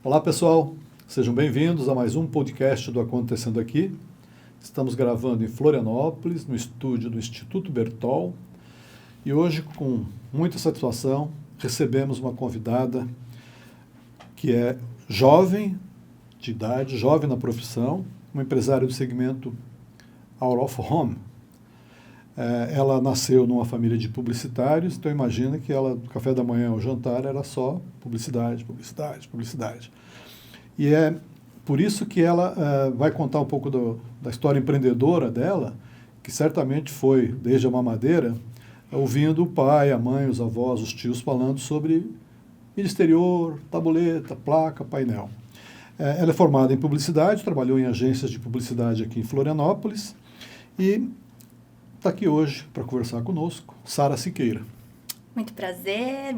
Olá, pessoal. Sejam bem-vindos a mais um podcast do Acontecendo Aqui. Estamos gravando em Florianópolis, no estúdio do Instituto Bertol. E hoje, com muita satisfação, recebemos uma convidada que é jovem de idade, jovem na profissão, uma empresária do segmento Out of Home. Ela nasceu numa família de publicitários, então imagina que ela, do café da manhã ao jantar, era só publicidade, publicidade, publicidade. E é por isso que ela vai contar um pouco da história empreendedora dela, que certamente foi, desde a mamadeira, ouvindo o pai, a mãe, os avós, os tios falando sobre mídia exterior, tabuleta, placa, painel. Ela é formada em publicidade, trabalhou em agências de publicidade aqui em Florianópolis e está aqui hoje para conversar conosco, Sara Siqueira. Muito prazer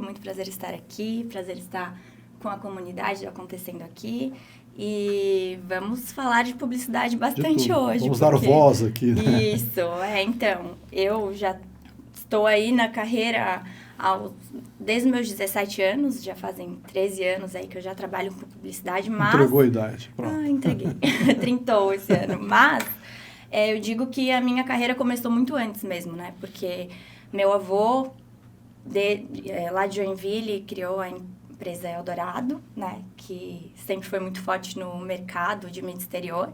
estar aqui, prazer estar com a comunidade Acontecendo Aqui. E vamos falar de publicidade bastante hoje. Vamos dar voz aqui, né? Isso, então, eu já estou aí na carreira desde meus 17 anos, já fazem 13 anos aí que eu já trabalho com publicidade, mas... Entregou a idade, pronto. Entreguei, trintou esse ano, mas eu digo que a minha carreira começou muito antes mesmo, né? Porque meu avô, lá de Joinville, criou a empresa Eldorado, né? Que sempre foi muito forte no mercado de mídia exterior.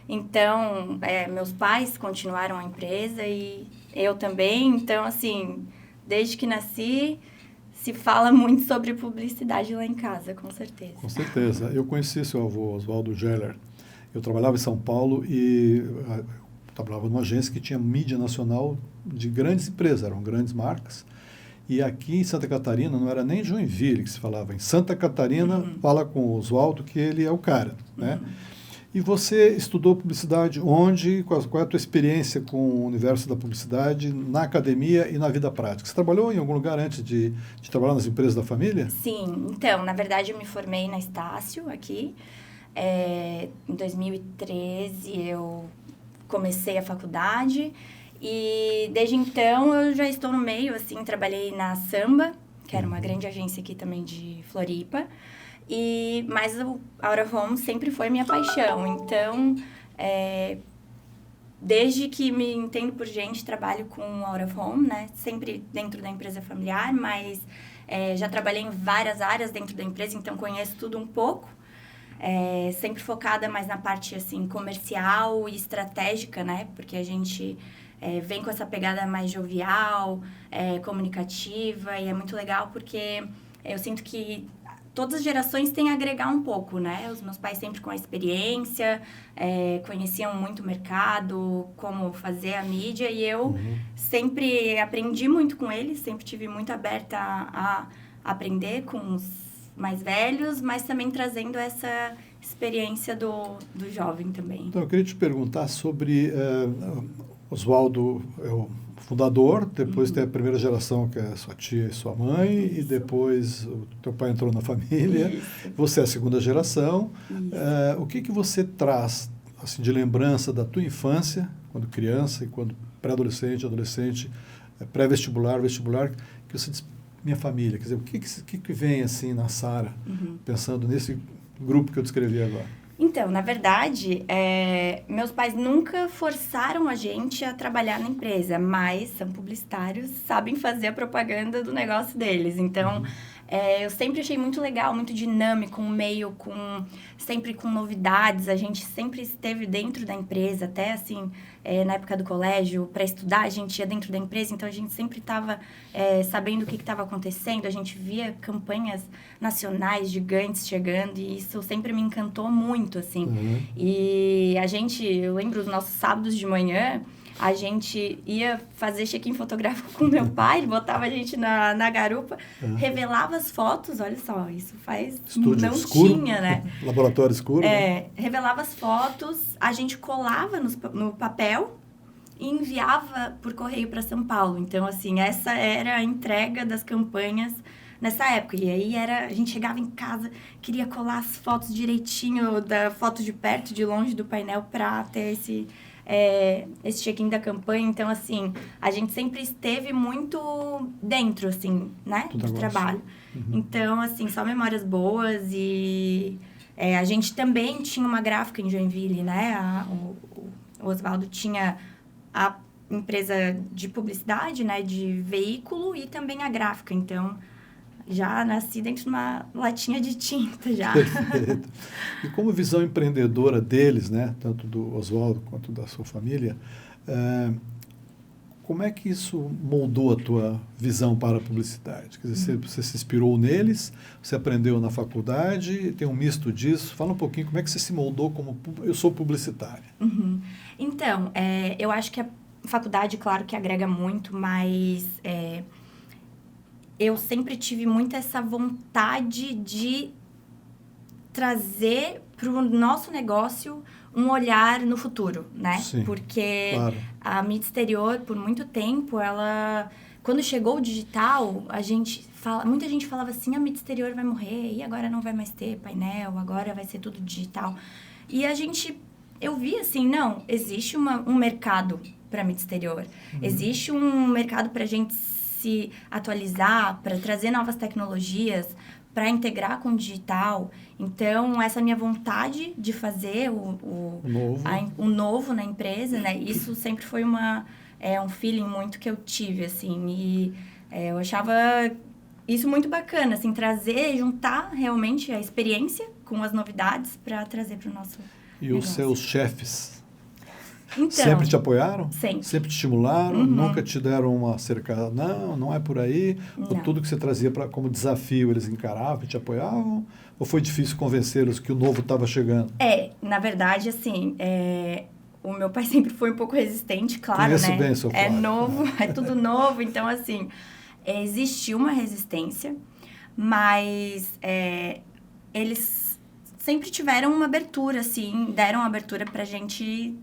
Então, meus pais continuaram a empresa e eu também. Então, assim, desde que nasci, se fala muito sobre publicidade lá em casa, com certeza. Com certeza. Eu conheci seu avô, Oswaldo Geller. Eu trabalhava em São Paulo e trabalhava numa agência que tinha mídia nacional de grandes empresas, eram grandes marcas. E aqui em Santa Catarina, não era nem Joinville que se falava. Em Santa Catarina, fala com o Oswaldo que ele é o cara, né? E você estudou publicidade onde? Qual é a tua experiência com o universo da publicidade na academia e na vida prática? Você trabalhou em algum lugar antes de trabalhar nas empresas da família? Sim, então, na verdade, eu me formei na Estácio aqui. Em 2013, eu comecei a faculdade. E desde então eu já estou no meio, assim, trabalhei na Samba, que era uma grande agência aqui também de Floripa, mas o Out of Home sempre foi minha paixão. Então, desde que me entendo por gente, trabalho com Out of Home, né? Sempre dentro da empresa familiar, mas já trabalhei em várias áreas dentro da empresa, então conheço tudo um pouco. Sempre focada mais na parte, assim, comercial e estratégica, né? Porque a gente... vem com essa pegada mais jovial, comunicativa, e é muito legal porque eu sinto que todas as gerações têm a agregar um pouco, né? Os meus pais sempre com a experiência, conheciam muito o mercado, como fazer a mídia, e eu sempre aprendi muito com eles, sempre tive muito aberta a aprender com os mais velhos, mas também trazendo essa experiência do jovem também. Então, eu queria te perguntar sobre... Oswaldo é o fundador, depois tem a primeira geração, que é sua tia e sua mãe, e depois o teu pai entrou na família, você é a segunda geração. O que você traz assim, de lembrança da tua infância, quando criança, e quando pré-adolescente, adolescente, pré-vestibular, vestibular, que você diz, minha família, quer dizer, o que vem assim na Sara, pensando nesse grupo que eu descrevi agora? Então, na verdade, meus pais nunca forçaram a gente a trabalhar na empresa, mas são publicitários, sabem fazer a propaganda do negócio deles. Então, eu sempre achei muito legal, muito dinâmico, um meio sempre com novidades. A gente sempre esteve dentro da empresa, até assim, na época do colégio, para estudar, a gente ia dentro da empresa, então a gente sempre estava sabendo o que estava acontecendo, a gente via campanhas nacionais gigantes chegando, e isso sempre me encantou muito, assim. E eu lembro dos nossos sábados de manhã, a gente ia fazer check-in fotográfico com meu pai, ele botava a gente na garupa, revelava as fotos, olha só, isso Estúdio não escuro, tinha, né? Laboratório escuro. Revelava as fotos, a gente colava no papel e enviava por correio para São Paulo. Então, assim, essa era a entrega das campanhas nessa época. E aí a gente chegava em casa, queria colar as fotos direitinho, da foto de perto, de longe do painel, para ter esse check-in da campanha. Então, assim, a gente sempre esteve muito dentro, assim, né, do trabalho. Então, assim, só memórias boas e A gente também tinha uma gráfica em Joinville, né? O Oswaldo tinha a empresa de publicidade, né? De veículo e também a gráfica. Então, já nasci dentro de uma latinha de tinta, já. Perfeito. E como visão empreendedora deles, né? Tanto do Oswaldo quanto da sua família, como é que isso moldou a tua visão para a publicidade? Quer dizer, você se inspirou neles, você aprendeu na faculdade, tem um misto disso. Fala um pouquinho como é que você se moldou como... Eu sou publicitária. Uhum. Então, eu acho que a faculdade, claro que agrega muito, mas eu sempre tive muito essa vontade de trazer para o nosso negócio um olhar no futuro, né? Sim, porque claro. A mídia exterior, por muito tempo, quando chegou o digital, muita gente falava assim, a mídia exterior vai morrer, e agora não vai mais ter painel, agora vai ser tudo digital. E eu vi assim, não, existe um mercado para mídia exterior, existe um mercado para a gente se atualizar, para trazer novas tecnologias, para integrar com o digital. Então, essa minha vontade de fazer o novo na empresa, né? Isso sempre foi um feeling muito que eu tive, assim. E eu achava isso muito bacana, assim, juntar realmente a experiência com as novidades para trazer para o nosso negócio. Os seus chefes? Então, sempre te apoiaram? Sempre. Sempre te estimularam? Nunca te deram uma cercada? Não é por aí? Não. Ou tudo que você trazia como desafio, eles encaravam e te apoiavam? Ou foi difícil convencê-los que o novo estava chegando? Na verdade, assim, o meu pai sempre foi um pouco resistente, claro, Conheço né? bem seu pai. É novo, é tudo novo. Então, assim, existiu uma resistência, mas eles sempre tiveram uma abertura, assim, deram uma abertura pra gente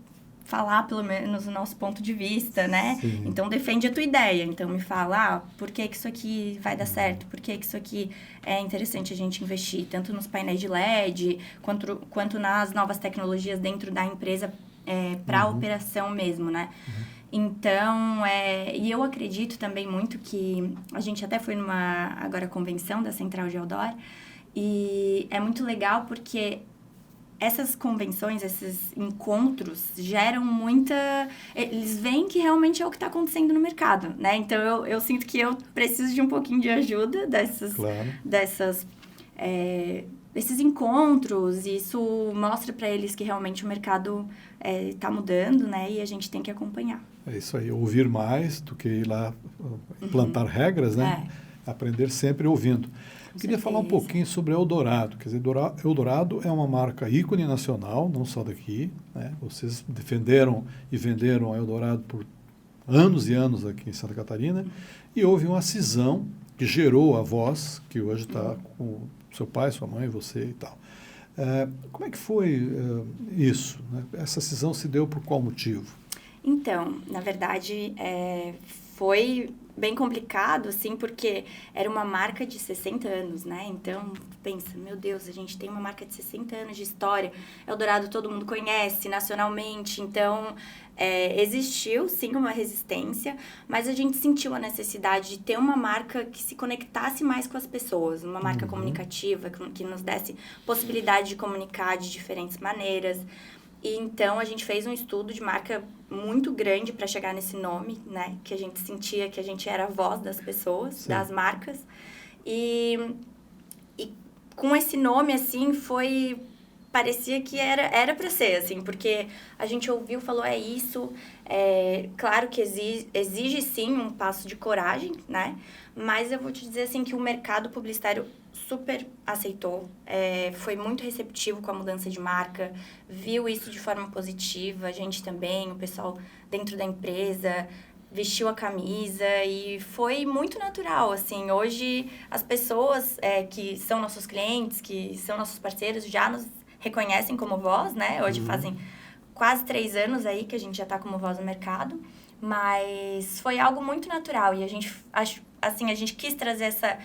falar, pelo menos, o nosso ponto de vista, né? Sim. Então, defende a tua ideia. Então, me fala, por que isso aqui vai dar certo? Por que isso aqui é interessante a gente investir? Tanto nos painéis de LED, quanto nas novas tecnologias dentro da empresa para a operação mesmo, né? Então, e eu acredito também muito que... A gente até foi numa, agora, convenção da Central de Outdoor, e é muito legal porque... Essas convenções, esses encontros geram muita... Eles veem que realmente é o que está acontecendo no mercado, né? Então, eu sinto que eu preciso de um pouquinho de ajuda desses encontros. E isso mostra para eles que realmente o mercado está mudando, né? E a gente tem que acompanhar. É isso aí, ouvir mais do que ir lá implantar regras, né? Aprender sempre ouvindo. Queria falar um pouquinho sobre Eldorado. Quer dizer, Eldorado é uma marca ícone nacional, não só daqui, né? Vocês defenderam e venderam a Eldorado por anos e anos aqui em Santa Catarina. E houve uma cisão que gerou a Voz, que hoje está com seu pai, sua mãe, você e tal. Como é que foi isso, né? Essa cisão se deu por qual motivo? Então, na verdade, foi bem complicado, assim, porque era uma marca de 60 anos, né? Então, pensa, meu Deus, a gente tem uma marca de 60 anos de história. Eldorado todo mundo conhece nacionalmente, então existiu, sim, uma resistência, mas a gente sentiu a necessidade de ter uma marca que se conectasse mais com as pessoas, uma marca comunicativa, que nos desse possibilidade de comunicar de diferentes maneiras. E então, a gente fez um estudo de marca muito grande para chegar nesse nome, né? Que a gente sentia que a gente era a voz das pessoas, sim, das marcas. E com esse nome, assim, parecia que era para ser, assim, porque a gente ouviu, falou, é isso. Claro que exige, sim, um passo de coragem, né? Mas eu vou te dizer, assim, que o mercado publicitário super aceitou, foi muito receptivo com a mudança de marca, viu isso de forma positiva, a gente também, o pessoal dentro da empresa vestiu a camisa e foi muito natural, assim, hoje as pessoas que são nossos clientes, que são nossos parceiros, já nos reconhecem como Voz, né, hoje fazem quase 3 anos aí que a gente já está como Voz no mercado, mas foi algo muito natural e a gente quis trazer essa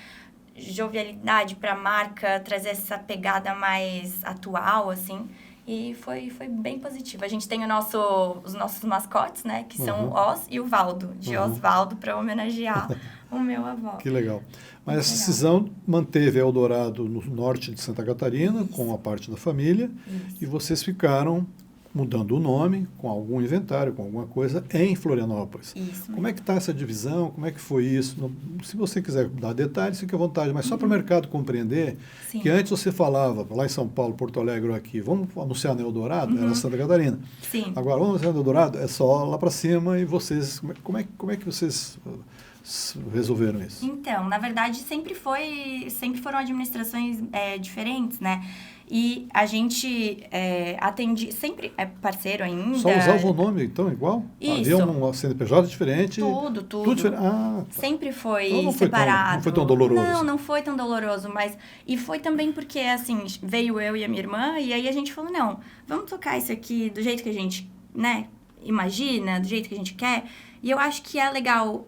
jovialidade para a marca, trazer essa pegada mais atual, assim. E foi bem positivo. A gente tem os nossos mascotes, né? Que são o Oz e o Valdo, de Osvaldo, para homenagear o meu avô. Que legal. Mas essa legal. cisão manteve Eldorado no norte de Santa Catarina, com a parte da família, e vocês ficaram mudando o nome, com algum inventário, com alguma coisa, em Florianópolis. Isso. Como é que está essa divisão? Como é que foi isso? Se você quiser dar detalhes, fique à vontade, mas só para o mercado compreender que antes você falava, lá em São Paulo, Porto Alegre ou aqui, vamos anunciar no Eldorado, era Santa Catarina. Sim. Agora, vamos anunciar no Eldorado, é só lá para cima, e vocês, como é que vocês resolveram isso? Então, na verdade, sempre foram administrações diferentes, né? E a gente atende, sempre é parceiro ainda. Só usava o nome, então, igual? Isso. Havia um CNPJ diferente? Tudo. Diferente. Ah, tá. Sempre foi então separado. Não foi tão doloroso. Não foi tão doloroso, mas... E foi também porque, assim, veio eu e a minha irmã, e aí a gente falou, não, vamos tocar isso aqui do jeito que a gente, né, imagina, do jeito que a gente quer. E eu acho que é legal...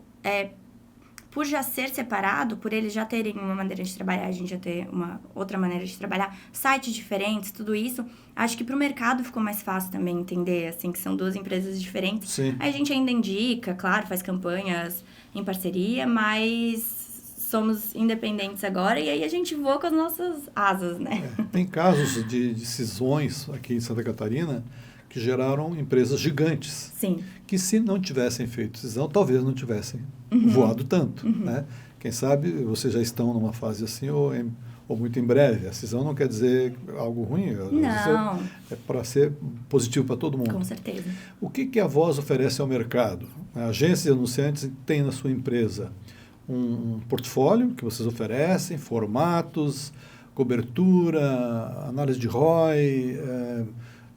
por já ser separado, por eles já terem uma maneira de trabalhar, a gente já ter uma outra maneira de trabalhar, sites diferentes, tudo isso, acho que para o mercado ficou mais fácil também entender, assim, que são duas empresas diferentes. Sim. Aí a gente ainda indica, claro, faz campanhas em parceria, mas somos independentes agora e aí a gente voa com as nossas asas, né? Tem casos de cisões aqui em Santa Catarina que geraram empresas gigantes. Sim. Que se não tivessem feito cisão, talvez não tivessem voado tanto, né? Quem sabe vocês já estão numa fase assim ou muito em breve. A cisão não quer dizer algo ruim. Não. É para ser positivo para todo mundo. Com certeza. O que a Voz oferece ao mercado? A agência de anunciantes tem na sua empresa um portfólio que vocês oferecem, formatos, cobertura, análise de ROI,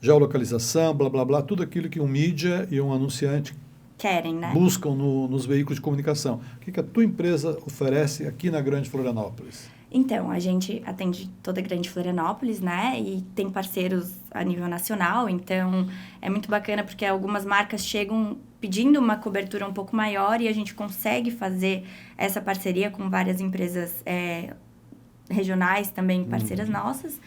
geolocalização, blá, blá, blá, tudo aquilo que um mídia e um anunciante querem, né? Buscam nos veículos de comunicação. O que a tua empresa oferece aqui na Grande Florianópolis? Então, a gente atende toda a Grande Florianópolis, né? E tem parceiros a nível nacional, então é muito bacana porque algumas marcas chegam pedindo uma cobertura um pouco maior e a gente consegue fazer essa parceria com várias empresas regionais também, parceiras nossas.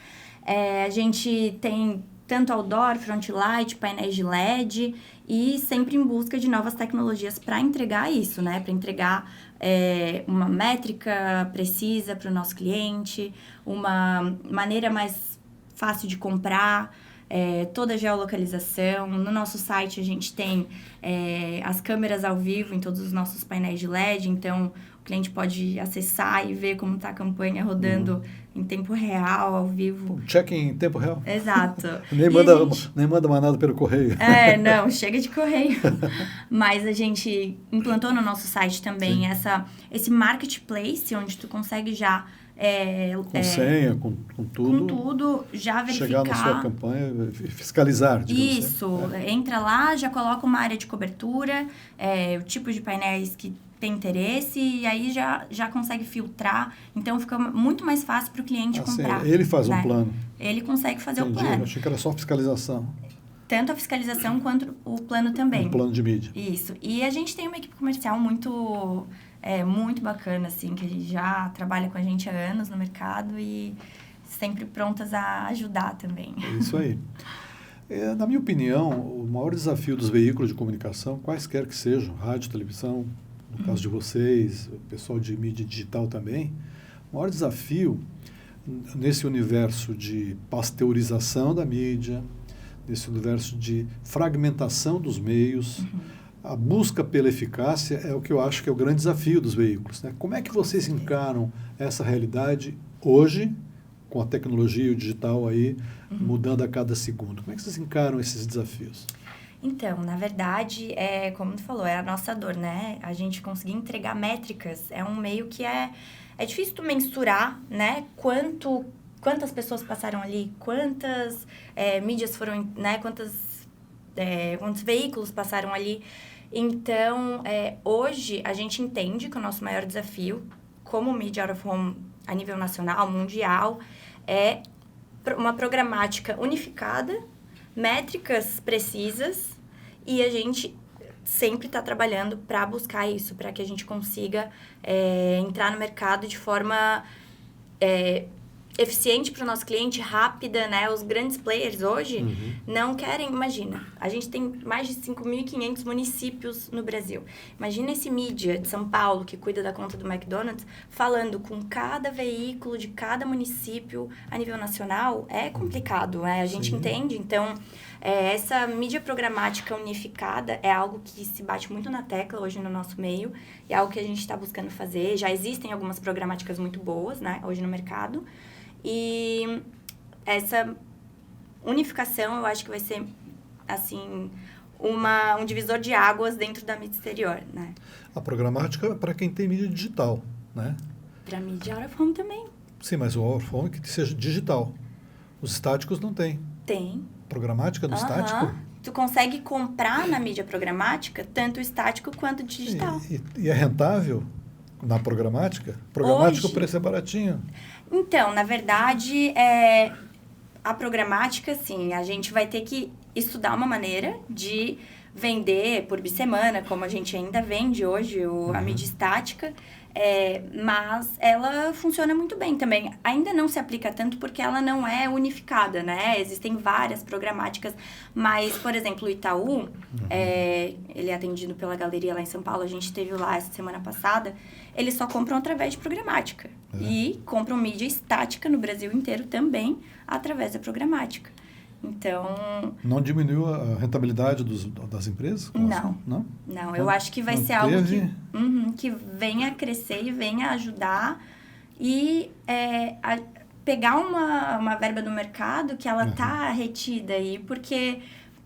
A gente tem tanto outdoor, frontlight, painéis de LED e sempre em busca de novas tecnologias para entregar isso, né? Para entregar uma métrica precisa para o nosso cliente, uma maneira mais fácil de comprar, toda a geolocalização. No nosso site a gente tem as câmeras ao vivo em todos os nossos painéis de LED, então o cliente pode acessar e ver como está a campanha rodando em tempo real, ao vivo. Check em tempo real. Exato. nem manda mais nada pelo correio. Não, chega de correio. Mas a gente implantou no nosso site também esse marketplace, onde tu consegue já... com senha, com tudo. Com tudo, já verificar. Chegar na sua campanha e fiscalizar, digamos isso, assim. Entra lá, já coloca uma área de cobertura, o tipo de painéis que tem interesse e aí já consegue filtrar. Então, fica muito mais fácil para o cliente comprar. Ele faz um plano. Ele consegue fazer o plano. Eu achei que era só fiscalização. Tanto a fiscalização quanto o plano também. Um plano de mídia. Isso. E a gente tem uma equipe comercial muito bacana, assim, que a gente já trabalha com a gente há anos no mercado e sempre prontas a ajudar também. É isso aí. Na minha opinião, o maior desafio dos veículos de comunicação, quaisquer que sejam, rádio, televisão, no caso de vocês, o pessoal de mídia digital também, o maior desafio nesse universo de pasteurização da mídia, nesse universo de fragmentação dos meios, a busca pela eficácia é o que eu acho que é o grande desafio dos veículos, né? Como é que vocês encaram essa realidade hoje, com a tecnologia e o digital aí mudando a cada segundo? Como é que vocês encaram esses desafios? Então, na verdade, como tu falou, é a nossa dor, né? A gente conseguir entregar métricas é um meio que é difícil tu mensurar, né? Quantas pessoas passaram ali, quantas mídias foram, né? Quantos veículos passaram ali. Então, hoje, a gente entende que o nosso maior desafio, como mídia out of home a nível nacional, mundial, é uma programática unificada, métricas precisas, e a gente sempre está trabalhando para buscar isso, para que a gente consiga entrar no mercado de forma eficiente para o nosso cliente, rápida, né? Os grandes players hoje não querem... Imagina, a gente tem mais de 5.500 municípios no Brasil. Imagina esse mídia de São Paulo, que cuida da conta do McDonald's, falando com cada veículo de cada município a nível nacional. É complicado, né? A gente entende. Então, essa mídia programática unificada é algo que se bate muito na tecla hoje no nosso meio. E é algo que a gente está buscando fazer. Já existem algumas programáticas muito boas, né? Hoje no mercado. E essa unificação, eu acho que vai ser, assim, um divisor de águas dentro da mídia exterior, né? A programática é para quem tem mídia digital, né? Para mídia out of home também. Sim, mas o out of home que seja digital. Os estáticos não tem. Tem. Programática no estático? Tu consegue comprar na mídia programática tanto o estático quanto o digital. E é rentável na programática? Programática o preço é baratinho. Então, na verdade, a programática, sim, a gente vai ter que estudar uma maneira de vender por bissemana, como a gente ainda vende hoje, a mídia estática, mas ela funciona muito bem também. Ainda não se aplica tanto porque ela não é unificada, né? Existem várias programáticas, mas, por exemplo, o Itaú, ele é atendido pela galeria lá em São Paulo, a gente esteve lá essa semana passada, eles só compram através de programática. E compram mídia estática no Brasil inteiro também através da programática. Então... Não diminuiu a rentabilidade das empresas? Não. Não, eu acho que vai ser algo que venha a crescer e venha a ajudar e pegar uma verba do mercado que ela está retida aí, porque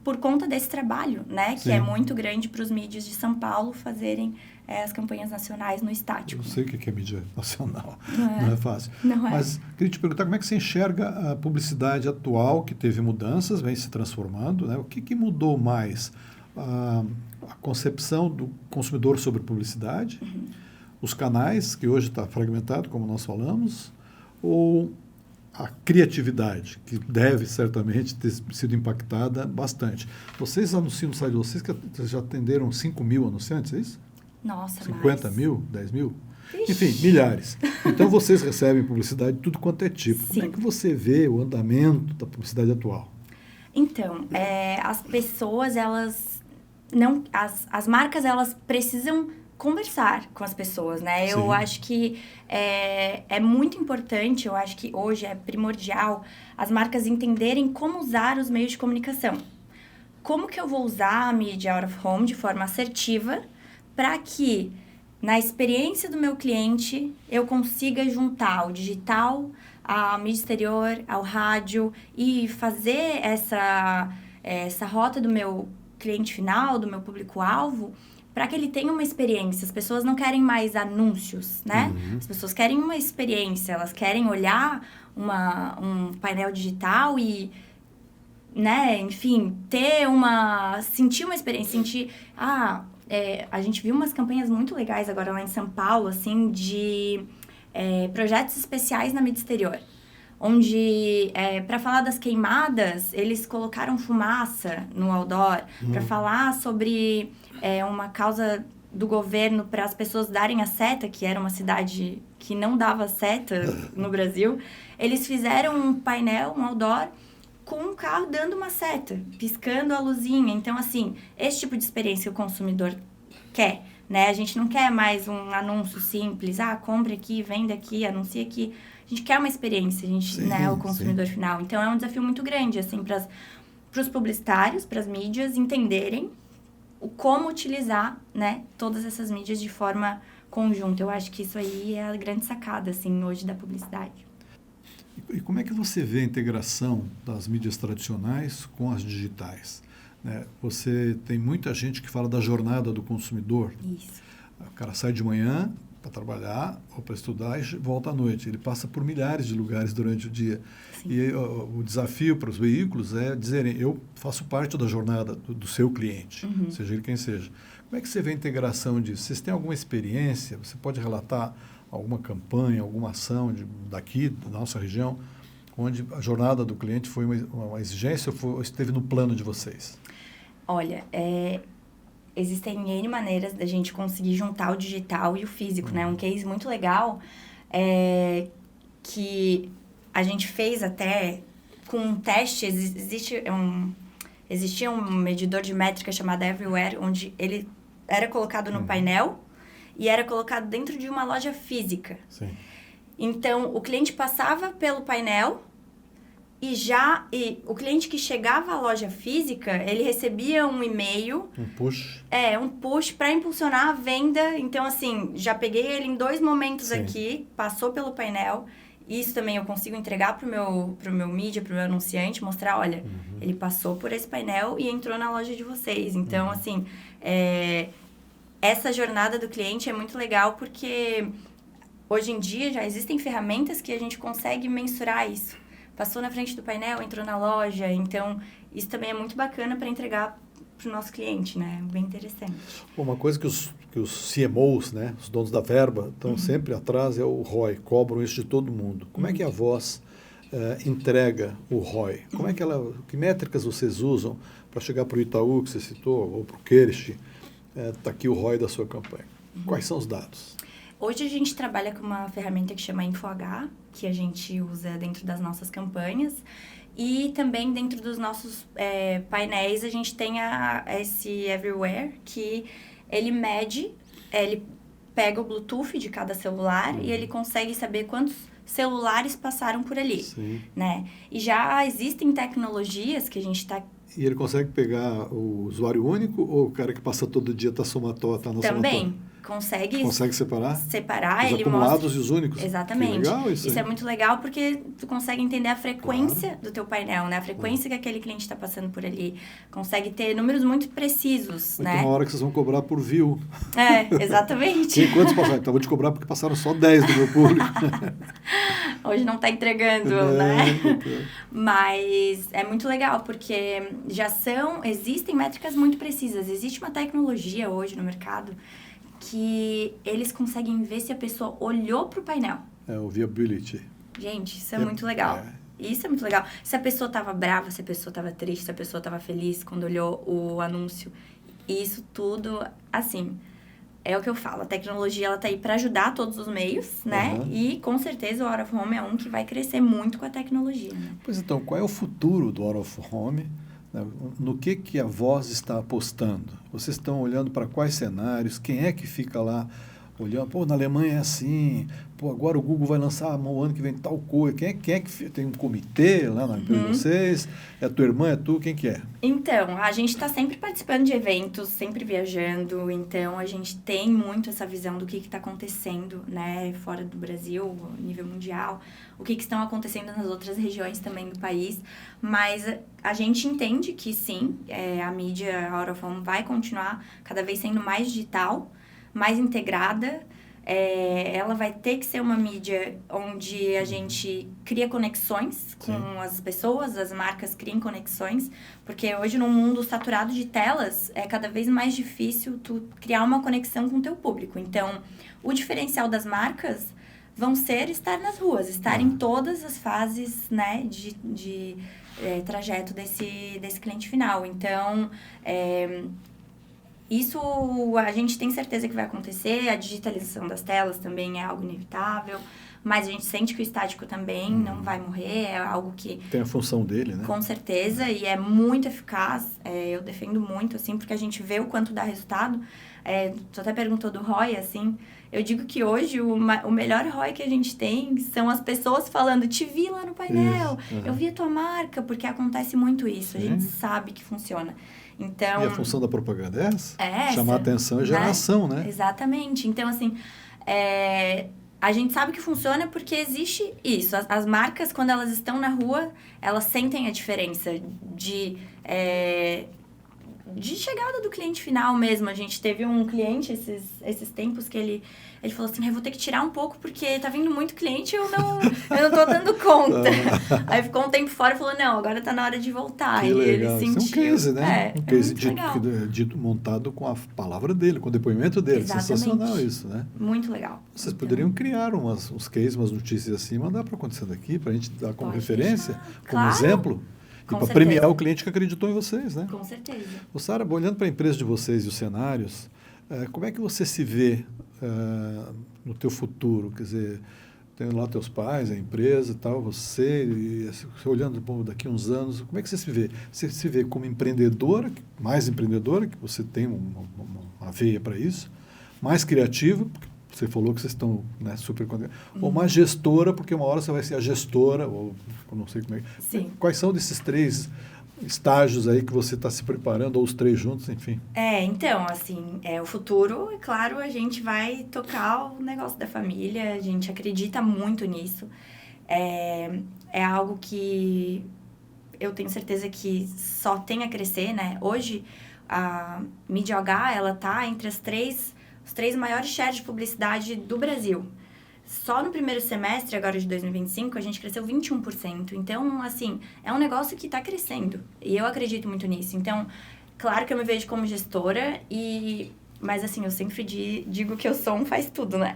por conta desse trabalho, né? Que é muito grande para os mídias de São Paulo fazerem as campanhas nacionais no estático. Eu sei o que é mídia nacional, não é fácil. Não é. Mas queria te perguntar como é que você enxerga a publicidade atual, que teve mudanças, vem se transformando, né? O que mudou mais? A concepção do consumidor sobre publicidade, os canais, que hoje está fragmentado, como nós falamos, ou a criatividade, que deve certamente ter sido impactada bastante. Vocês anunciam no site de vocês que já atenderam 5.000 anunciantes, é isso? Nossa, 50 mil? 10 mil? Enfim, milhares. Então, vocês recebem publicidade de tudo quanto é tipo. Sim. Como é que você vê o andamento da publicidade atual? Então, as pessoas, elas não... As marcas, elas precisam conversar com as pessoas, né? Eu acho que é muito importante, eu acho que hoje é primordial as marcas entenderem como usar os meios de comunicação. Como que eu vou usar a mídia out of home de forma assertiva para que, na experiência do meu cliente, eu consiga juntar o digital, a mídia exterior, ao rádio e fazer essa rota do meu cliente final, do meu público-alvo, para que ele tenha uma experiência. As pessoas não querem mais anúncios, né? As pessoas querem uma experiência, elas querem olhar um painel digital e, né, enfim, sentir uma experiência, a gente viu umas campanhas muito legais agora lá em São Paulo, assim, de projetos especiais na mídia exterior. Onde, para falar das queimadas, eles colocaram fumaça no outdoor. Para falar sobre uma causa do governo para as pessoas darem a seta, que era uma cidade que não dava seta no Brasil, eles fizeram um painel, um outdoor, com um carro dando uma seta, piscando a luzinha. Então, assim, esse tipo de experiência o consumidor quer, né? A gente não quer mais um anúncio simples, compre aqui, venda aqui, anuncia aqui. A gente quer uma experiência, o consumidor final. Então, é um desafio muito grande, assim, para os publicitários, para as mídias entenderem como utilizar, né, todas essas mídias de forma conjunta. Eu acho que isso aí é a grande sacada, assim, hoje da publicidade. E como é que você vê a integração das mídias tradicionais com as digitais? Né? Você tem muita gente que fala da jornada do consumidor. Isso. O cara sai de manhã para trabalhar ou para estudar e volta à noite. Ele passa por milhares de lugares durante o dia. Sim. E o desafio para os veículos é dizerem, eu faço parte da jornada do seu cliente, seja ele quem seja. Como é que você vê a integração disso? Vocês têm alguma experiência? Você pode relatar alguma campanha, alguma ação daqui, da nossa região, onde a jornada do cliente foi uma exigência ou esteve no plano de vocês? Olha, existem N maneiras da gente conseguir juntar o digital e o físico, né? Um case muito legal é que a gente fez até com um teste, existia um medidor de métrica chamado Everywhere, onde ele era colocado no painel e era colocado dentro de uma loja física. Sim. Então, o cliente passava pelo painel e o cliente que chegava à loja física, ele recebia um e-mail. Um push. Um push para impulsionar a venda. Então, assim, já peguei ele em 2 momentos aqui, passou pelo painel. Isso também eu consigo entregar pro meu mídia, pro meu anunciante, mostrar, olha, ele passou por esse painel e entrou na loja de vocês. Então, assim, essa jornada do cliente é muito legal porque hoje em dia já existem ferramentas que a gente consegue mensurar isso. Passou na frente do painel, entrou na loja. Então, isso também é muito bacana para entregar para o nosso cliente, né? Bem interessante. Uma coisa que os CMOs, né, os donos da verba, estão sempre atrás é o ROI, cobram isso de todo mundo. Como é que a Voz entrega o ROI? Como é que que métricas vocês usam para chegar para o Itaú, que você citou, ou para o Querich, está aqui o ROI da sua campanha? Quais são os dados? Hoje a gente trabalha com uma ferramenta que chama InfoH, que a gente usa dentro das nossas campanhas. E também dentro dos nossos painéis a gente tem esse Everywhere, que ele mede, ele pega o Bluetooth de cada celular e ele consegue saber quantos celulares passaram por ali, né? E já existem tecnologias que a gente está... E ele consegue pegar o usuário único ou o cara que passa todo dia está na somatória? Também. Consegue separar? Os ele acumulados mostra... e os únicos? Exatamente. Que legal isso é muito legal porque tu consegue entender a frequência do teu painel, né? A frequência que aquele cliente está passando por ali. Consegue ter números muito precisos, Vai né? ter uma hora que vocês vão cobrar por view. Exatamente. Quantos passaram? Então, vou te cobrar porque passaram só 10 do meu público. Hoje não está entregando, né? Mas é muito legal porque existem métricas muito precisas. Existe uma tecnologia hoje no mercado que eles conseguem ver se a pessoa olhou para o painel. O viewability. Gente, isso é muito legal. Isso é muito legal. Se a pessoa estava brava, se a pessoa estava triste, se a pessoa estava feliz quando olhou o anúncio. Isso tudo, assim, é o que eu falo. A tecnologia, ela tá aí para ajudar todos os meios, né? E, com certeza, o Out of Home é um que vai crescer muito com a tecnologia, né? Pois então, qual é o futuro do Out of Home? No que a Voz está apostando? Vocês estão olhando para quais cenários? Quem é que fica lá olhando? Pô, na Alemanha é assim. Pô, agora o Google vai lançar o ano que vem tal coisa. Quem é que tem um comitê lá na empresa de vocês? É a tua irmã? É tu? Quem que é? Então, a gente está sempre participando de eventos, sempre viajando. Então, a gente tem muito essa visão do que está acontecendo, né? Fora do Brasil, nível mundial. O que estão acontecendo nas outras regiões também do país. Mas a gente entende que, sim, a mídia Out of Home vai continuar cada vez sendo mais digital, mais integrada. Ela vai ter que ser uma mídia onde a gente cria conexões com as pessoas, as marcas criem conexões, porque hoje num mundo saturado de telas é cada vez mais difícil tu criar uma conexão com o teu público. Então, o diferencial das marcas vão ser estar nas ruas, estar em todas as fases, né, de trajeto desse cliente final. Então, isso a gente tem certeza que vai acontecer, a digitalização das telas também é algo inevitável, mas a gente sente que o estático também não vai morrer, é algo que... Tem a função dele, né? Com certeza, e é muito eficaz, eu defendo muito, assim, porque a gente vê o quanto dá resultado. Tu até perguntou do ROI, assim, eu digo que hoje o melhor ROI que a gente tem são as pessoas falando, te vi lá no painel, eu vi a tua marca, porque acontece muito isso, a gente sabe que funciona. Então, e a função da propaganda é essa? Essa, chamar atenção e gerar ação, né? Exatamente. Então, assim, a gente sabe que funciona porque existe isso. As marcas, quando elas estão na rua, elas sentem a diferença de chegada do cliente final mesmo. A gente teve um cliente esses tempos que ele falou assim, eu vou ter que tirar um pouco porque tá vindo muito cliente e eu não tô dando conta. Aí ficou um tempo fora e falou, não, agora tá na hora de voltar. Que e legal. ele sentiu... Isso é um case, né? Um case dito montado com a palavra dele, com o depoimento dele. Exatamente. Sensacional isso, né? Muito legal. Vocês poderiam criar uns cases, umas notícias assim, mandar para acontecer daqui, para a gente dar como referência, como exemplo. E para premiar o cliente que acreditou em vocês, né? Com certeza. Sara, olhando para a empresa de vocês e os cenários, como é que você se vê no teu futuro? Quer dizer, tem lá teus pais, a empresa e tal, você olhando daqui a uns anos, como é que você se vê? Você se vê como empreendedora, mais empreendedora, que você tem uma veia para isso, mais criativa, porque você falou que vocês estão, né, super contentes, ou mais gestora, porque uma hora você vai ser a gestora, ou eu não sei como é. Sim. Quais são desses 3 estágios aí que você está se preparando, ou os 3 juntos, enfim? Então, assim, o futuro, é claro, a gente vai tocar o negócio da família, a gente acredita muito nisso. É algo que eu tenho certeza que só tem a crescer, né? Hoje, a Mídia OH, ela tá entre os 3 maiores shares de publicidade do Brasil. Só no primeiro semestre, agora de 2025, a gente cresceu 21%. Então, assim, é um negócio que está crescendo. E eu acredito muito nisso. Então, claro que eu me vejo como gestora, mas assim, eu sempre digo que eu sou um faz tudo, né?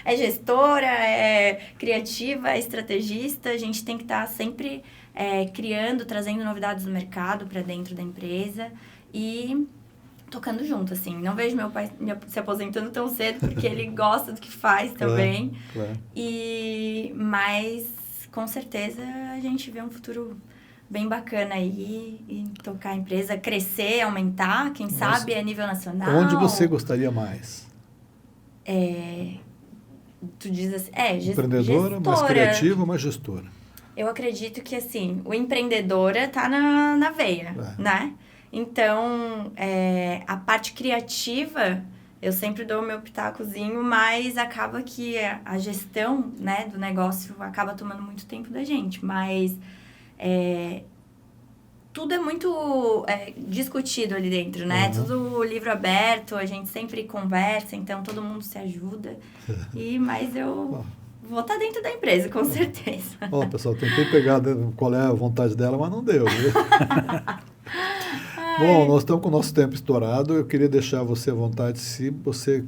É gestora, é criativa, é estrategista. A gente tem que estar sempre criando, trazendo novidades do mercado para dentro da empresa e tocando junto, assim. Não vejo meu pai se aposentando tão cedo, porque ele gosta do que faz também. Claro. Mas, com certeza, a gente vê um futuro bem bacana aí, e tocar a empresa, crescer, aumentar, quem sabe a nível nacional. Onde você gostaria mais? Tu diz assim, empreendedora, gestora. mais criativa, mais gestora. Eu acredito que, assim, o empreendedora tá na veia, né? Então, a parte criativa, eu sempre dou o meu pitacozinho, mas acaba que a gestão, né, do negócio acaba tomando muito tempo da gente. Mas tudo é muito discutido ali dentro, né? Tudo livro aberto, a gente sempre conversa, então todo mundo se ajuda. Mas eu vou estar dentro da empresa, com certeza. Ó, pessoal, tentei pegar qual é a vontade dela, mas não deu. Bom, nós estamos com o nosso tempo estourado. Eu queria deixar você à vontade, se você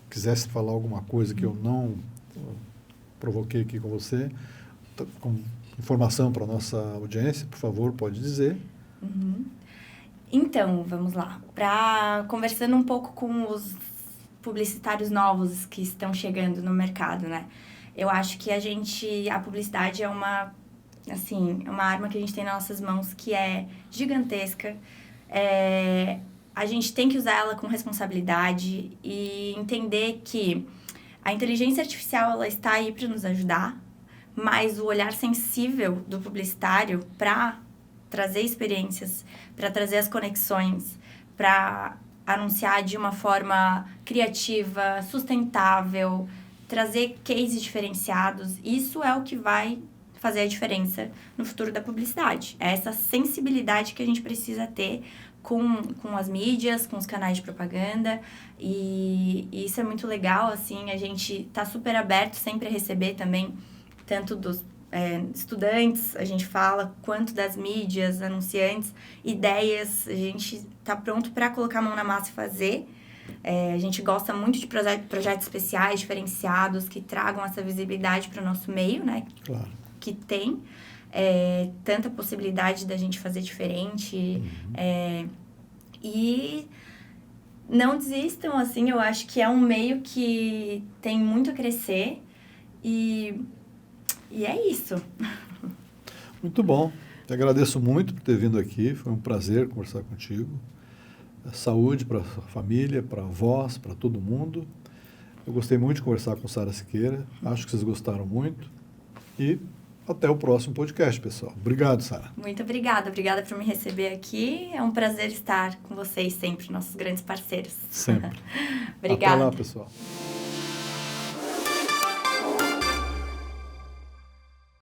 quisesse falar alguma coisa que eu não provoquei aqui com você, com informação para a nossa audiência, por favor, pode dizer. Então, vamos lá. Conversando um pouco com os publicitários novos que estão chegando no mercado, né? Eu acho que a publicidade é uma arma que a gente tem nas nossas mãos que é gigantesca. A gente tem que usar ela com responsabilidade e entender que a inteligência artificial ela está aí para nos ajudar, mas o olhar sensível do publicitário para trazer experiências, para trazer as conexões, para anunciar de uma forma criativa, sustentável, trazer cases diferenciados, isso é o que vai fazer a diferença no futuro da publicidade. É essa sensibilidade que a gente precisa ter com as mídias, com os canais de propaganda, e isso é muito legal, assim, a gente tá super aberto sempre a receber também, tanto dos estudantes, a gente fala, quanto das mídias, anunciantes, ideias, a gente tá pronto para colocar a mão na massa e fazer. A gente gosta muito de projetos especiais, diferenciados, que tragam essa visibilidade para o nosso meio, né? Claro. Que tem tanta possibilidade da gente fazer diferente. E não desistam, assim, eu acho que é um meio que tem muito a crescer e é isso. Muito bom. Te agradeço muito por ter vindo aqui, foi um prazer conversar contigo. Saúde para a família, para a voz, para todo mundo. Eu gostei muito de conversar com Sara Siqueira, acho que vocês gostaram muito e até o próximo podcast, pessoal. Obrigado, Sara. Muito obrigada por me receber aqui. É um prazer estar com vocês sempre, nossos grandes parceiros. Sempre. Obrigada. Até lá, pessoal.